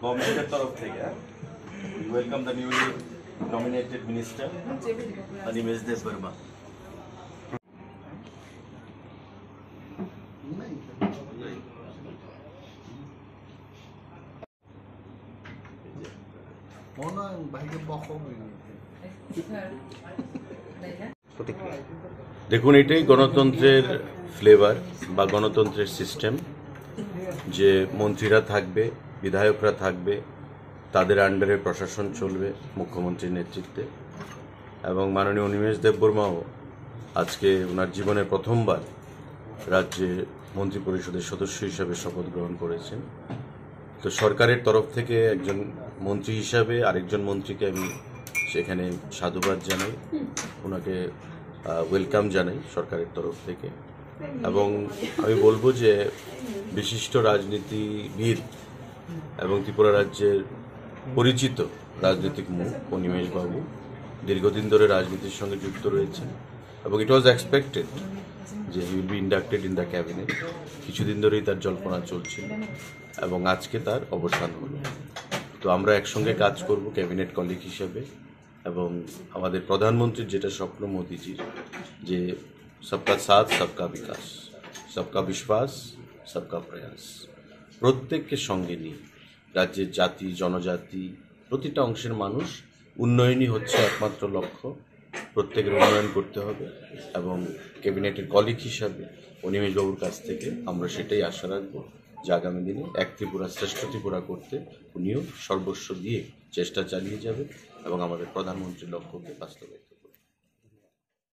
গভর্নমেন্টের তরফ থেকে welcome the newly nominated minister Animesh Dev Verma. দেখুন, এটাই গণতন্ত্রের ফ্লেভার বা গণতন্ত্রের সিস্টেম, যে মন্ত্রীরা থাকবে, বিধায়করা থাকবে, তাদের আন্ডারে প্রশাসন চলবে মুখ্যমন্ত্রীর নেতৃত্বে। এবং মাননীয় অনিমেষ দেববর্মাও আজকে ওনার জীবনে প্রথমবার রাজ্যে মন্ত্রী পরিষদের সদস্য হিসাবে শপথ গ্রহণ করেছেন। তো সরকারের তরফ থেকে একজন মন্ত্রী হিসাবে আরেকজন মন্ত্রীকে আমি সেখানে সাধুবাদ জানাই, ওনাকে ওয়েলকাম জানাই সরকারের তরফ থেকে। এবং আমি বলবো যে বিশিষ্ট রাজনীতিবিদ এবং ত্রিপুরা রাজ্যের পরিচিত রাজনৈতিক মুখ অনিমেষ বাবু দীর্ঘদিন ধরে রাজনীতির সঙ্গে যুক্ত রয়েছেন এবং ইট ওয়াজ এক্সপেক্টেড যে he will be inducted in the cabinet. কিছুদিন ধরেই তার জল্পনা চলছিল এবং আজকে তার অবসান হলো। তো আমরা একসঙ্গে কাজ করব ক্যাবিনেট কলিগ হিসেবে। এবং আমাদের প্রধানমন্ত্রীর যেটা স্বপ্ন মোদিজির, যে সবকা সাথ সবকা বিকাশ, সবকা বিশ্বাস সবকা প্রয়াস, প্রত্যেককে সঙ্গে নিয়ে রাজ্যের জাতি জনজাতি প্রতিটা অংশের মানুষ উন্নয়নই হচ্ছে একমাত্র লক্ষ্য। প্রত্যেকের উন্নয়ন করতে হবে এবং ক্যাবিনেটের কলিগ হিসাবে অনিমেষবাবুর কাছ থেকে আমরা সেটাই আশা রাখব যে আগামী দিনে এক ত্রিপুরা শ্রেষ্ঠ ত্রিপুরা করতে উনিও সর্বস্ব দিয়ে চেষ্টা চালিয়ে যাবে এবং আমাদের প্রধানমন্ত্রীর লক্ষ্যকে বাস্তবায়িত করবে।